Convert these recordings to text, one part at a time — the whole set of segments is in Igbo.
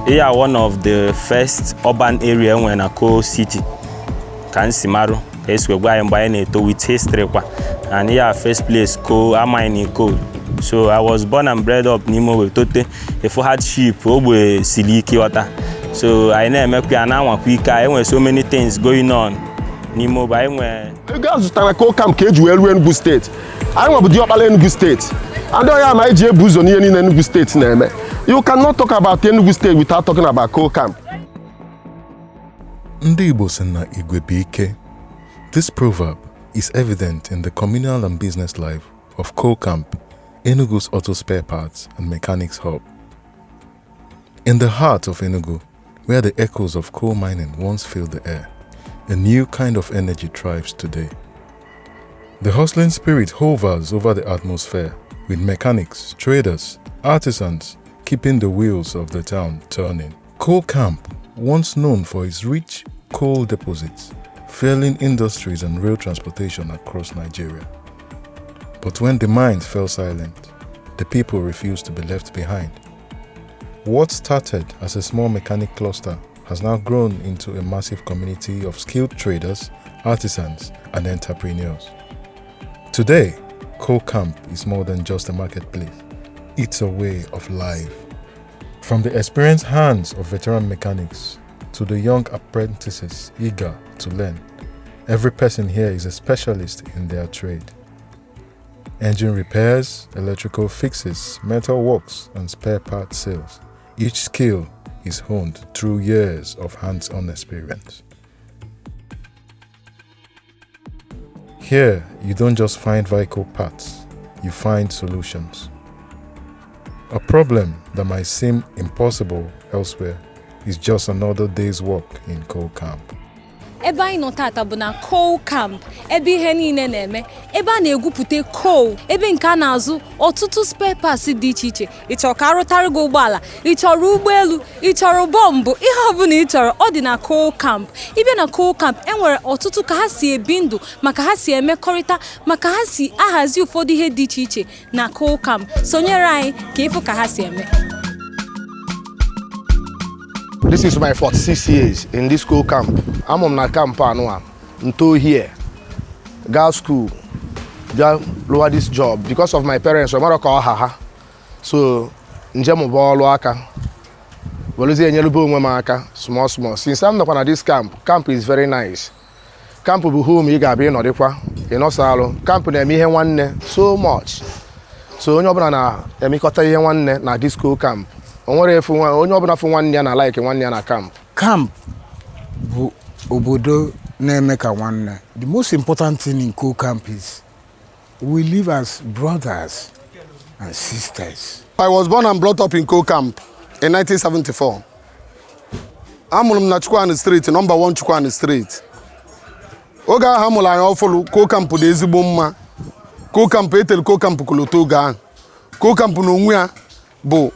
Here one of the first urban area when a coal city. Kansimaru, with history. And here first place coal, mining coal. So I was born and bred up Nimo with Tote. If I had sheep, we siliki water. So I never make an quick. I went so many things going on. Nimo by when you guys stand a coal camp cage well Enugu State. I want to do Enugu State. And I am IJ Buzoni in Enugu State name. You cannot talk about Enugu State without talking about coal camp. Ndị Igbo sị na igwe bụ ike. This proverb is evident in the communal and business life of Coal Camp, Enugu's auto spare parts and mechanics hub. In the heart of Enugu, where the echoes of coal mining once filled the air, a new kind of energy thrives today. The hustling spirit hovers over the atmosphere, with mechanics, traders, artisans keeping the wheels of the town turning. Coal Camp, once known for its rich coal deposits, fueling industries and rail transportation across Nigeria. But when the mines fell silent, the people refused to be left behind. What started as a small mechanic cluster has now grown into a massive community of skilled traders, artisans, and entrepreneurs. Today, Coal Camp is more than just a marketplace. It's a way of life. From the experienced hands of veteran mechanics to the young apprentices eager to learn, every person here is a specialist in their trade. Engine repairs, electrical fixes, metal works, and spare part sales. Each skill is honed through years of hands-on experience. Here, you don't just find vehicle parts, you find solutions. A problem that might seem impossible elsewhere is just another day's work in Coal Camp. Ebe anyị nọ tata bụ na Coal Camp, ebe ihe niile na-eme, ebe a na-egwupụta coal, ebe nke a na-azụ ọtụtụ spare parts dị iche iche. Ị chọrọ ka arụtara gị ụgbọala, ị chọrọ ụgbọelu, ị chọrọ bọmbụ, ihe ọbụla ị chọrọ, ọ dị na Coal Camp. Ịbịa na Coal Camp, enwere ọtụtụ ka ha si ebi ndụ, maka ha si emekọrịta, maka ha si ahazi ụfọdụ ihe dị iche iche na Coal Camp. Sonyere anyị ka ịfụ ka ha si eme. This is my 46 years in this coal camp. I'm on my camp now. Untold here. Girls school. Just lower this job because of my parents. So, njemo ball waka. Small. Since I'm not on this camp is very nice. Camp will be home. You got be no dekwa. You know salo. Camp na mi one so much. So onye obana na emikota ihe nwanne na this coal camp. Onye ọbụla fụ nwanne ya na like nwanne ya na camp. Camp bụ obodo na-eme ka nwanne. The most important thing in Coal Camp is we live as brothers and sisters. I was born and brought up in Coal Camp in 1974. Amụrụ m na Chukwani Street, number 1 Chukwani Street. Oge ahụ amụrụ anyị ọfụrụ Coal Camp dị ezigbo mma. Coal Camp etere Coal Camp koloto oge ahụ. Coal Camp n'onwe ya bụ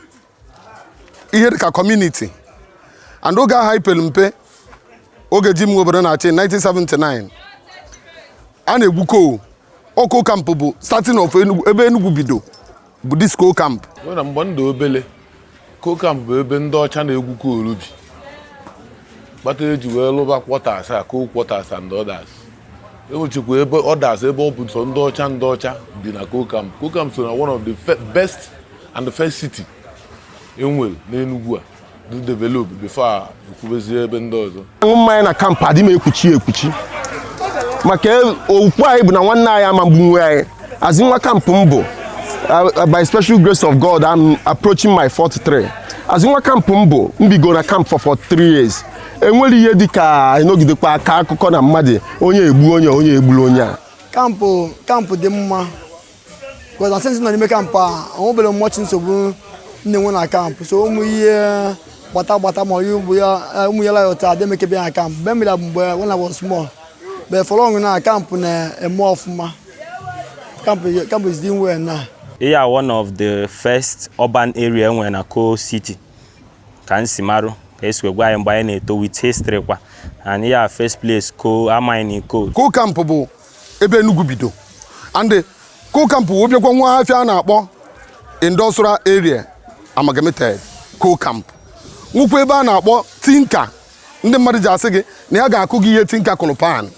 ihe dịka community. And oge ahụ ipelu mpe oge ji m obodo na-achị 1979 a na-egwu coal. Coal Camp bụ starting of Enugu, ebe Enugu bido bụ this Coal Camp. Na mgbe ndụ obele Coal Camp bụ ebe ndị ọcha na-egwu coal bi. Gbata eji wee lụba quarters coal quarters and others. Enwechekwa ebe others ebe ọ bụ sọ ndị ọcha bi na Coal Camp. Coal Camp so na one of the best and the first city enwere n'Enugu a to develop before ekwubezie ebe ndị ọzọ. Mmanya na camp adị m ekwuchi. Maka okwu anyị bụ na nwanne anyị ama mgbu anyị. Azị nwa camp m bụ by special grace of God I'm approaching my 43. Azị nwa camp m bụ mbigo na camp for 43 years. Enwere ihe dịka ịnọgidekwa aka akụkọ na mmadụ onye egbu onye egburu onye a. Camp dị mma. Because I think na n'ime camp a onwebere mmochi nsogbu ndị nwe na camp. So ụmụ ihe gbata ma ụmụ ya la yota dem ekebe na camp. Ben mila mgbe when I was small. But for long na camp na eme ọfụma. Camp is doing well now. Here one of the first urban area when a coal city. Kansimaru. With history and here first place coal mining coal. Coal Camp bụ ebe Enugu bido. And the Coal Camp bụ obiekwa nwa afia na-akpọ industrial area amalgamated Coal Camp. nwekwa ebe a na-akpọ tinka ndị mmadụ ji asị gị na ya ga-akụ gị ihe tinka kụrụ pan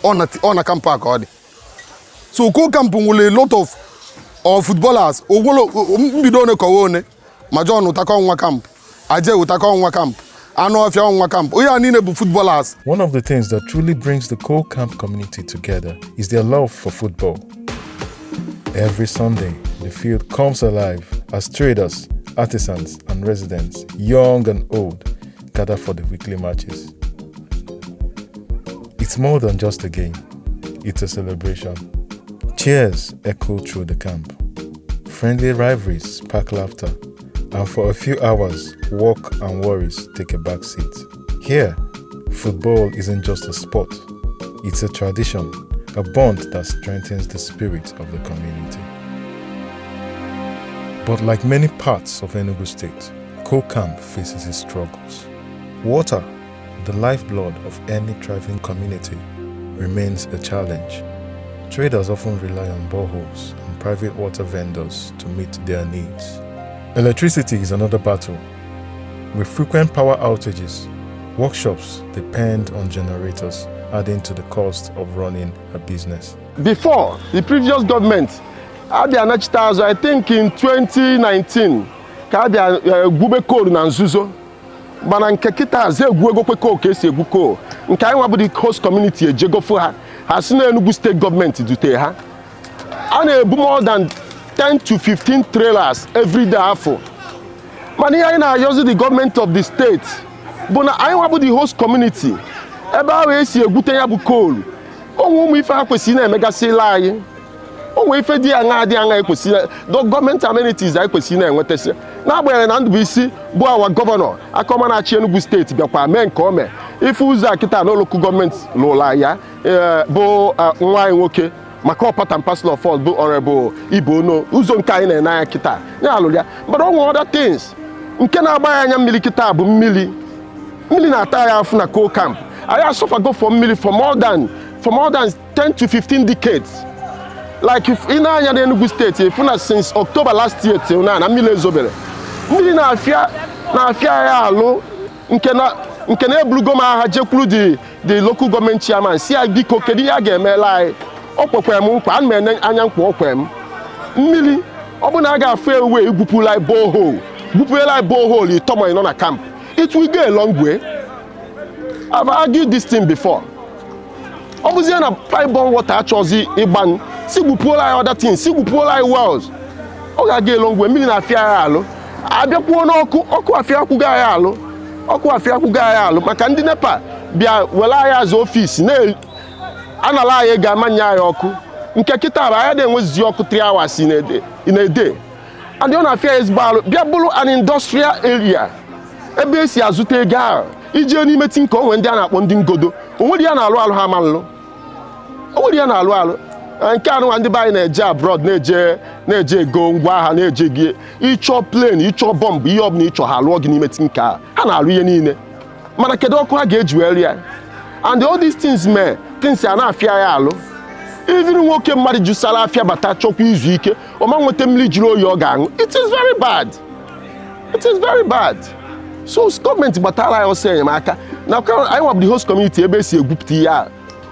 ọ na kampụ a ka ọ dị. So coal camp nwere a lot of footballers mbido one kọwa one ma John ụtakọ nwa camp Aje ụtakọ nwa camp anụ ọfịa nwa camp onye a niile bụ footballers. One of the things that truly brings the coal camp community together is their love for football. Every Sunday, the field comes alive as traders, artisans, and residents, young and old, gather for the weekly matches. It's more than just a game, it's a celebration. Cheers echo through the camp. Friendly rivalries spark laughter, and for a few hours, work and worries take a back seat. Here, football isn't just a sport, it's a tradition, a bond that strengthens the spirit of the community. But like many parts of Enugu State, coal camp faces its struggles. Water, the lifeblood of any thriving community, remains a challenge. Traders often rely on boreholes and private water vendors to meet their needs. Electricity is another battle. With frequent power outages, workshops depend on generators, adding to the cost of running a business. Before, the previous government had the anachitazo, I think in 2019, had the gube coal na nzuzo. Mana nke kita ze egwu kwe coal ka esi egwu coal. Nke anyị nwa bụ the host community ejegofo ha. Ha si na Enugu state government dute ha. A na-ebu more than 10 to 15 trailers every day afọ. Mana ihe anyị na-ayọzi the government of the state bụ na anyị nwa bụ the host community. Ebe ahụ esi egwute ya bụ coal. Onwe ụmụ ife ha kwesịrị na-emegasịla anyị. Onwe ife dị aṅa ekwesịrị the government amenities anyị kwesịrị na-enwetasị. N'agbanyeghị na Ndubuisi bụ our governor akọma na-achị Enugu steeti bịakwa mee nke ome. Ife ụzọ a kịta na local government lụla ya bụ nwa anyị nwoke maka part and parcel of us bụ honorable Igbo no ụzọ nke anyị na-ene anya kịta ya alụrụ ya. But onwe other things nke na-agba ya anya mmiri kịta bụ mmiri na-ata ya afụ na coal camp. I have suffered go for mmiri for more than 10 to 15 decades. Like if in Enugu state, if since October last year till now, mmiri ezobere. Mmiri na-afịa ya alụ nke na ebulugo ma ha jekwuru the local government chairman si ya biko kedu ya ga-emela anyị. O kwekwe m nkwa ana m anya nkwa o kwe m. Mmiri ọ bụ na a ga-afụ ewe igwupụla borehole itomo ino na camp. It will go a long way. I've argued this thing before. Obviously, na pipe-borne water achọzi ịgban. Sigbupuola other things. Sigbupuola wells. Ọ ga-aga a long way. Mmiri na-afịa ya alụ. Abịakwuo n'ọkụ afịa akwụga ya alụ. Ọkụ afịa akwụga ya alụ. Maka ndị NEPA bịa were ya as office anala ya ga-amanya ya ọkụ. Nke kịta bụ anyị na-enwezi ọkụ 3 hours in a day. And ọ na-afịa ezigbo alụ. Bịa bụrụ an industrial area. Ebe esi azụta ego ahụ. Ije n'ime tinka onwe ndị a na-akpọ ndị ngodo. Onwere ya na-alụ ha amalụ. Onwere ya na-alụ. Nke anụ ndị anyị na-eje abroad na-eje ego ngwa agha na-eje gị ịchọ plane ịchọ bomb ihe ọbụla ịchọ ha alụọ gị n'ime tinka ha na-alụ ihe niile. Mana kedu ọkụ ha ga-eji were ya? And all these things things a na-afịa ya alụ. Even nwoke mmadụ jusala afịa bata chọkwa izu ike ọma nweta mmiri jiri oyi ọ ga-aṅụ. It is very bad. It is very bad. So government gbatara ya ọsọ enyemaka na anyị nwabụ the host community ebe esi egwupụta ihe a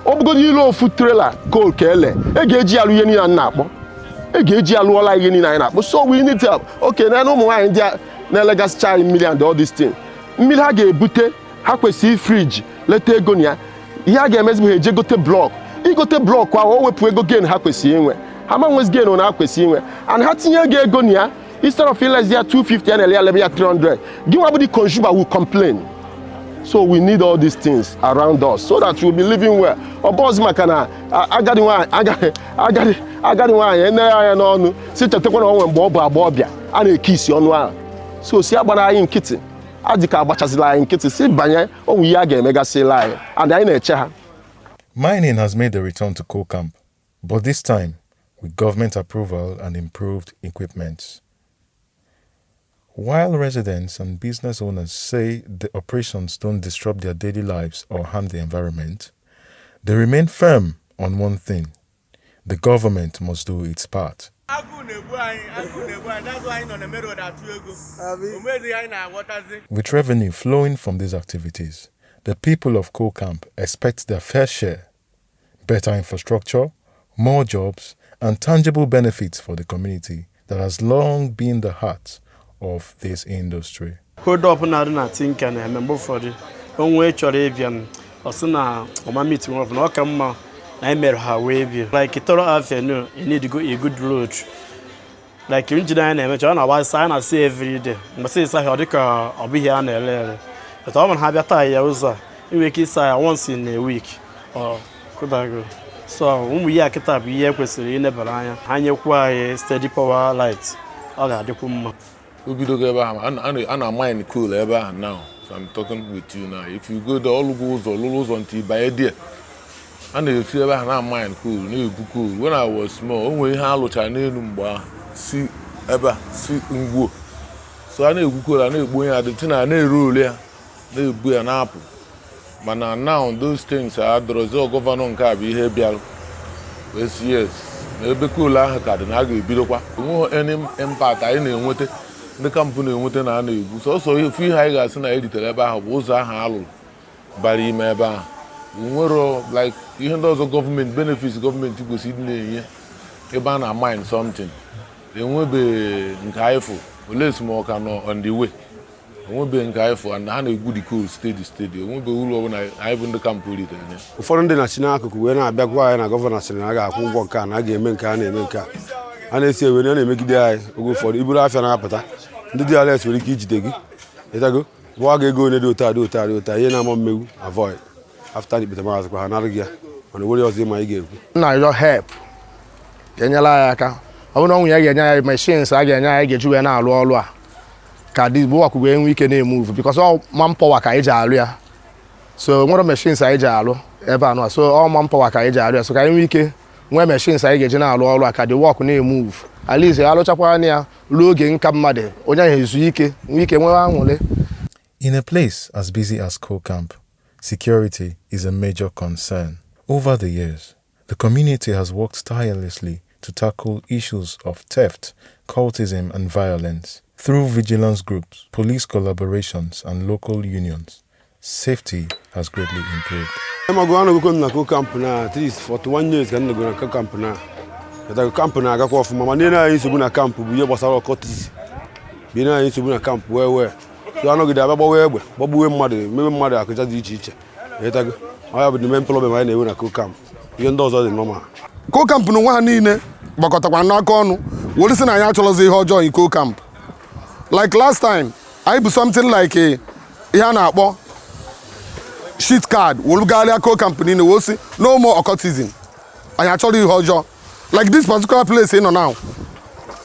ọ bụgodo ile ofu trailer coal ka ele ga-eji alụ ihe niile na-akpọ ga-eji alụọla ihe niile anyị na-akpọ. So we need help. Okay, na ụmụ nwaanyị ndị na-elegasịcha anyị mmiri and all this thing mmiri ha ga-ebute ha kwesịrị friji leta ego na ya ihe a ga-emezi bụ ha eje gote blọk igote blọk ahụ o wepụ ego gain ha kwesịrị inwe ha ma nwezi gain na ha kwesịrị inwe and ha tinye ego na ya instead of ilezi ya 250 and ya 300 gị nwa bụ the consumer will complain. So we need all these things around us so that we'll be living well. Obozi maka na agadi nwaanyị enere anya n'ọnụ si chetakwa na onwe mgbe ọ bụ agbọbịa a na-eke isi ọnụ ahụ. So si agbara anyị nkịtị adịka agbachazila anyị nkịtị si banye onwe ihe a ga-emegasịla anyị and anyị na-eche ha. Mining has made a return to coal camp, but this time with government approval and improved equipment. While residents and business owners say the operations don't disrupt their daily lives or harm the environment, they remain firm on one thing: the government must do its part. With revenue flowing from these activities, the people of Coal Camp expect their fair share, better infrastructure, more jobs, and tangible benefits for the community that has long been the heart of this industry. Hold up na think and remember for the onwe chọrọ ebian osuna oma meeting of no come na mere ha we bi like Toro Avenue you need to go a good road like engineer na emecha na wa sign na say every day but say say ọ ka obi here na ele but ọ man ha bịa taa ya ụzọ iwe ki say once in a week or could I go so ụmụ ya kịta bụ ihe kwesịrị inebara anya anyekwa anyị steady power light ọ ga-adịkwu mma. Obidogo ebe ahụ a na-mine coal ebe ahụ now. So I'm talking with you now. If you go there, all lulu ụzọ until by a day. A na-esi ebe ahụ na-mine coal, na-ebu coal. When I was small, o nwere ihe a lụchara n'elu mgbe ahụ si ebe si ngwo. So a na-ebu coal, a na-egbu ya dị tina na-eru ole ya, na-ebu ya na-apụ. Mana now those things are adọrọzi gọvanọ nke a bụ ihe bịara. Yes. Ebe coal ahụ ka dị na a ga-ebidokwa. Enweghị any impact anyị na-enweta. The company na-enweta na a na-egwu sọsọ ife ihe anyị ga-asị na eritere ebe ahụ bụ ụzọ ahụ alụrụ bara ime ebe ahụ nwere like ihe ndị ọzọ gọọmenti benefits gọọmenti kwesịrị ịdị na-enye ebe a na mine something enwebe nke anyịfụ olesi ma ọ ka nọ on the way enwebe nke anyịfụ and ha na-egwu the coal steady enwebe uru ọbụla anyị bụ ndị kampụ ritere nye ụfọdụ ndị na-achị n'akụkụ wee na-abịa gwa anyị na gọvanọ sịrị na a ga-akwụ ụgwọ nke a na a ga-eme nke a na-eme nke a na-esi ewe na na-emegide anyị oge ụfọdụ iburu afịa na-apụta ndị dị ala nwere ike ijide gị ịtago bụ a ga-ego onye dị ụta ihe na-ama mmegbu avoid after the bitamaz kwa ha narị ya mana were ọzọ ma ị ga-ekwu na yo help ga-enyela anyị aka ọ bụrụ na ọnwụ ya ga-enye anyị machines a ga-enye anyị ga-eji wee na-alụ ọrụ a ka dị bụ ọkụ wee nwee ike na-emove because ọ manpower ka anyị ji alụ ya so nwere machines anyị ji alụ ebe a nọ so ọ manpower ka anyị ji alụ ya so ka anyị nwee ike nwee machines anyị ga-eji na-alụ ọrụ a ka dị work na-emove at least alụchakwa anya ya ruo oge nka mmadụ onye ahụ ezu ike nwee ike nwee anwụle. In a place as busy as Coal Camp, security is a major concern. Over the years, the community has worked tirelessly to tackle issues of theft, cultism, and violence. Through vigilance groups, police collaborations, and local unions, safety has greatly improved. I'm going to go to Coal Camp now, at least 41 years I'm going to Coal Camp now. The camp na aga kwa fuma manena yin na camp bu ye gbasara courtesy bi na yin na camp we so anogide abagbawe egbe gbagbuwe mmadụ mebe mmadụ akụja dị iche iche etago ọ bụ the main problem anyị na-enwe na Coal Camp ihe ndị ọzọ dị normal. Coal Camp na nwa ha niile gbakọtakwa n'aka ọnụ were sị na anyị achọrọzi ihe ọjọọ in Coal Camp. Like last time anyị bụ something like ihe a na-akpọ sheet card wolugharịa Coal Camp niile wee sị no more occultism anyị achọrọ ihe ọjọọ. Like this particular place in now,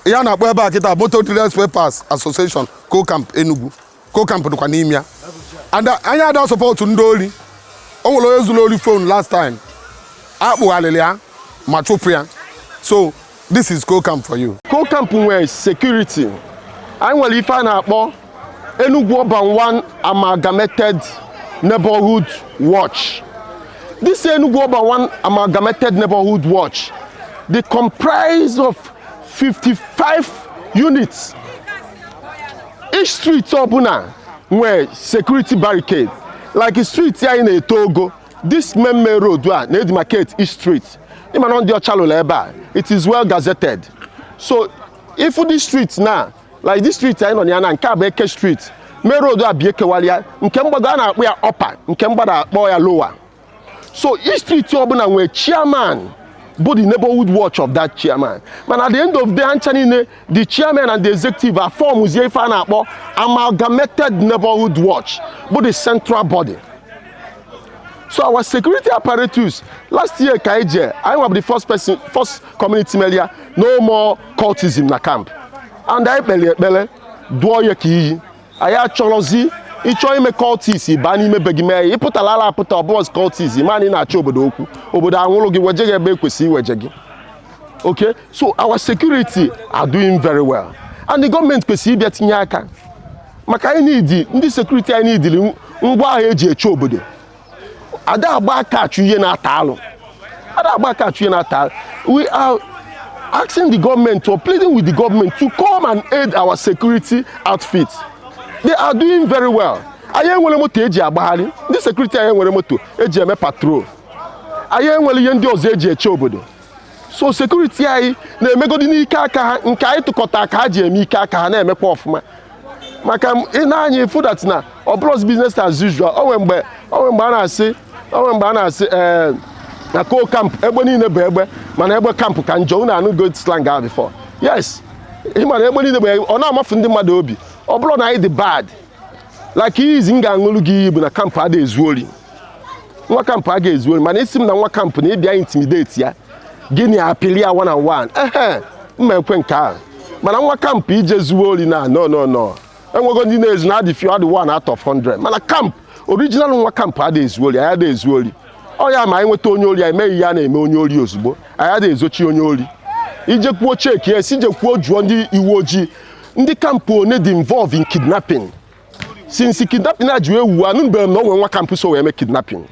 ya na akpọ ebe a kita Motor Traders Papers Association Coal Camp Enugu. Coal Camp dịkwa n'ime ya. And anyị ada support ndị ori. O nwere onye zuru ori phone last time. Akpụghalịrị ya ma chụpụ ya. So this is Coal Camp for you. Coal Camp nwere security. Anyị nwere ife a na-akpọ Enugu Urban One Amalgamated Neighborhood Watch. This Enugu Urban One Amalgamated Neighborhood Watch, they comprise of 55 units. Each street obuna where security barricade. Like a street here in Togo, this main road where they demarcate each street. It is well gazetted. So if this street now, like this street here on Yana and Kabeke Street, main road where Biekewalia, Nkembada we are upper, Nkembada boy lower. So each street obuna where chairman, both the neighborhood watch of that chairman. But at the end of the day, the chairman and the executive are formed with amalgamated neighborhood watch, but the central body. So our security apparatus, last year, I was the first community media, no more cultism in the camp. And I believe, I actually ịchọ ime cultist ba n'ime begime ịpụtala ala apụta ọbọs cultist mani na-achọ obodo anwụrụ gị weje ebe ekwesị iweje gị. Okay, so our security are doing very well and the government kwesị ịbịa tinye aka maka anyị need ndị security anyị need ngwa agha eji eche obodo. Ada agba aka achụ ihe na-ata alụ. We are asking the government or pleading with the government to come and aid our security outfits. They are doing very well. Anyị enwere moto eji agbagharị, ndị security anyị enwere moto eji eme patrol. Anyị enwere ihe ndị ọzọ eji eche obodo. So security anyị na-emegodi n'ike aka ha, nke anyị tụkọta aka ha ji eme ike aka ha na-emekwa ọfụma. Maka ị na-anya ifu that na ọbụrụ business as usual. Onwe mgbe a na-asị na coal camp egbe niile bụ egbe mana egbe camp ka njọ unu anụ good slang out before. Yes. Ị mara egbe niile bụ ọ na-amafu ndị mmadụ obi. Ọ bụrụ na anyị dị bad. Like izi m ga-aṅụrụ gị iyi bụ na camp ada ezu ori. Nwa camp aga ezu ori mana isi m na nwa camp na ịbịa intimidate ya. Gịnị apịlị ya one on one. Mma ekwe nke ahụ. Mana nwa camp ije zuo ori na no. Enwego ndị na-ezu na adị few adị 1 out of 100. Mana camp original nwa camp ada ezu ori, anyị ada ezu ori. Ọ ya ma anyị nweta onye ori anyị mee ya na-eme onye ori ozugbo. Anyị ada ezochi onye ori. Ije kwuo check yes, ije kwuo jụọ ndị iwu ojii. Ndị camp one dị involved in kidnapping. Since kidnapping a jiwe wu anụbeghị na onwe nwa camp so wee mee kidnapping.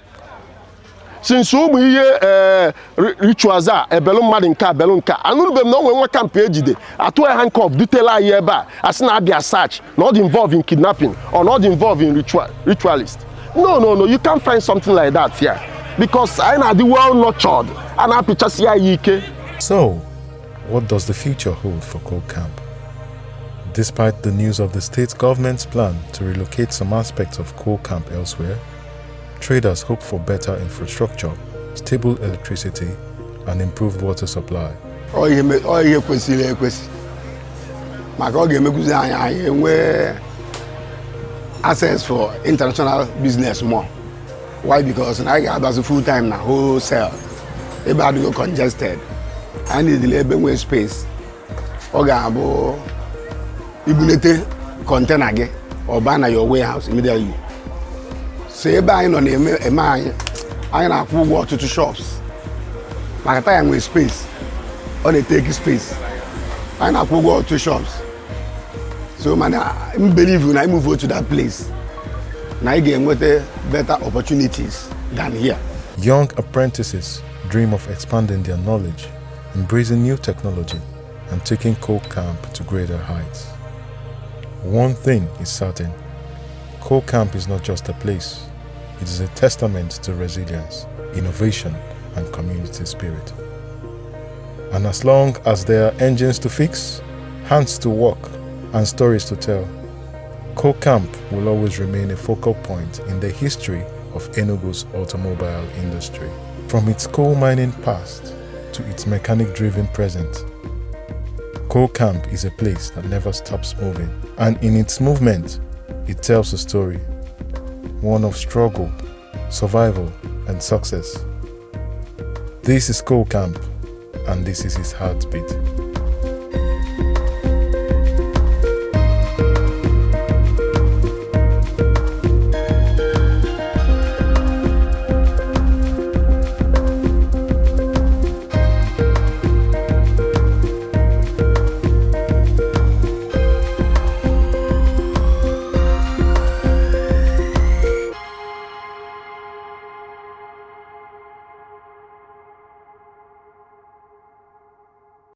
Since ụmụ ihe rituals a ebelu mmadụ nke abelu nke anụbeghị na onwe nwa camp ejide atụ ya handcuff dutela anyị ebe a asị na abịa search not involved in kidnapping or not involved in ritualist. No, you can't find something like that here because anyị na-adị well nurtured a na-apịchasị ya ike. So, what does the future hold for coal camp? Despite the news of the state government's plan to relocate some aspects of coal camp elsewhere, traders hope for better infrastructure, stable electricity, and improved water supply. Ihe kwesịrị ekwesị maka ọ ga-emekuzi anyị enwe access for international business more. Why? Because I got full time now, wholesale. Ebe adịgo congested. I need ebe nwee space. Ọ ga-abụ ibulete container gị or baa na your warehouse immediately. So ebe anyị nọ na-eme anyị na-akwụ ụgwọ ọtụtụ shops. Maka taa ya nwee space. Ọ na-eteki space. Anyị na-akwụ ụgwọ ọtụtụ shops. So man, I believe when I move to that place, I get better opportunities than here. Young apprentices dream of expanding their knowledge, embracing new technology, and taking coal camp to greater heights. One thing is certain, coal camp is not just a place, it is a testament to resilience, innovation, and community spirit. And as long as there are engines to fix, hands to work, and stories to tell, coal camp will always remain a focal point in the history of Enugu's automobile industry. From its coal mining past to its mechanic-driven present, coal camp is a place that never stops moving. And in its movement, it tells a story, one of struggle, survival, and success. This is coal camp, and this is its heartbeat.